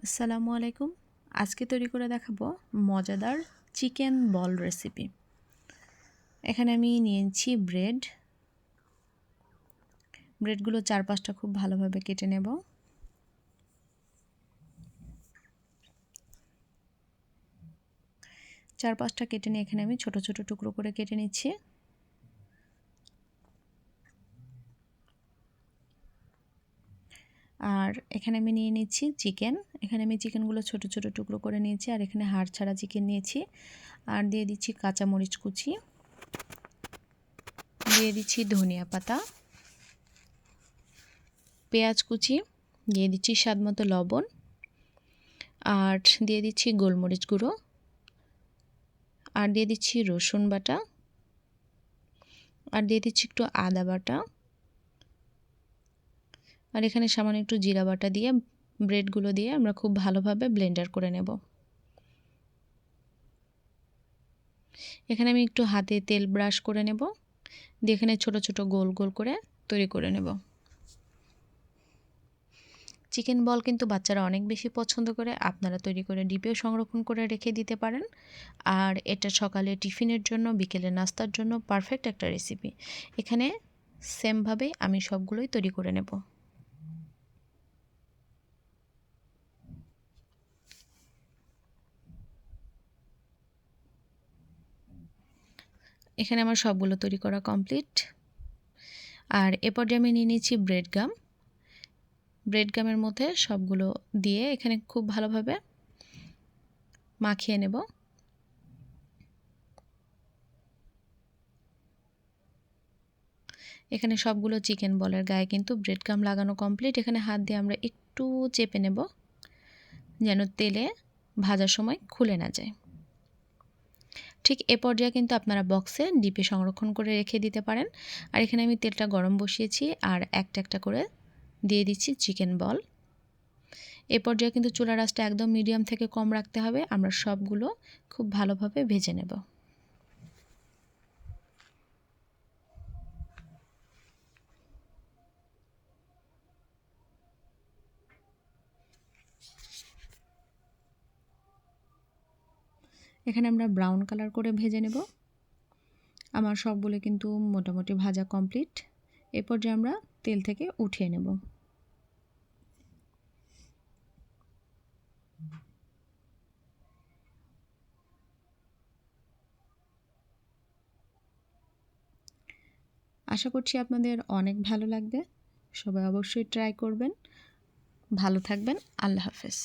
আসসালামু আলাইকুম। আজকে তৈরি করে দেখাবো মজাদার চিকেন বল রেসিপি। এখানে আমি নিয়েছি ব্রেডগুলো 4-5টা খুব ভালোভাবে কেটে নেব। চার পাঁচটা কেটে নিয়ে এখানে আমি ছোট ছোট টুকরো করে কেটে নিচ্ছি। আর এখানে আমি নিয়ে নিচ্ছি চিকেন। এখানে আমি চিকেনগুলো ছোট ছোট টুকরো করে নিয়েছি। আর এখানে হাড় ছাড়া চিকেন নিয়েছি। আর দিয়ে দিচ্ছি কাঁচামরিচ কুচি, দিয়ে দিচ্ছি ধনিয়া পাতা, পেঁয়াজ কুচি, দিয়ে দিচ্ছি স্বাদমতো লবণ, আর দিয়ে দিচ্ছি গোলমরিচ গুঁড়ো, আর দিয়ে দিচ্ছি রসুন বাটা, আর দিয়ে দিচ্ছি একটু আদা বাটা, আর এখানে সামান্য একটু জিরা বাটা দিয়ে ব্রেডগুলো দিয়ে আমরা খুব ভালোভাবে ব্লেন্ডার করে নেব। এখানে আমি একটু হাতে তেল ব্রাশ করে নেব, দিয়ে এখানে ছোট ছোট গোল গোল করে তৈরি করে নেব। চিকেন বল কিন্তু বাচ্চারা অনেক বেশি পছন্দ করে। আপনারা তৈরি করে ডিপেও সংরক্ষণ করে রেখে দিতে পারেন। আর এটা সকালে টিফিনের জন্য, বিকেলে নাস্তার জন্য পারফেক্ট একটা রেসিপি। এখানে সেমভাবে আমি সবগুলোই তৈরি করে নেব। এখানে আমার সবগুলো তৈরি করা কমপ্লিট। আর এ পর্যায়ে আমি নিয়ে নিচ্ছি ব্রেড গামের মধ্যে সবগুলো দিয়ে এখানে খুব ভালোভাবে মাখিয়ে নেব। এখানে সবগুলো চিকেন বলের গায়ে কিন্তু ব্রেড গাম লাগানো কমপ্লিট। এখানে হাত দিয়ে আমরা একটু চেপে নেব যেন তেলে ভাজার সময় খুলে না যায়। ঠিক এ পর্যায়ে কিন্তু আপনারা বক্সে ডিপে সংরক্ষণ করে রেখে দিতে পারেন। আর এখানে আমি তেলটা গরম বসিয়েছি আর একটা একটা করে দিয়ে দিচ্ছি চিকেন বল। এ পর্যায়ে কিন্তু চুলার আঁচটা একদম মিডিয়াম থেকে কম রাখতে হবে। আমরা সবগুলো খুব ভালোভাবে ভেজে নেব। এখানে আমরা ব্রাউন কালার করে ভেজে নেব। আমার সবগুলো কিন্তু মোটামুটি ভাজা কমপ্লিট। এ পর্যায়ে আমরা তেল থেকে উঠিয়ে নেব। আশা করছি আপনাদের অনেক ভালো লাগবে। সবাই অবশ্যই ট্রাই করবেন। ভালো থাকবেন। আল্লাহ হাফেজ।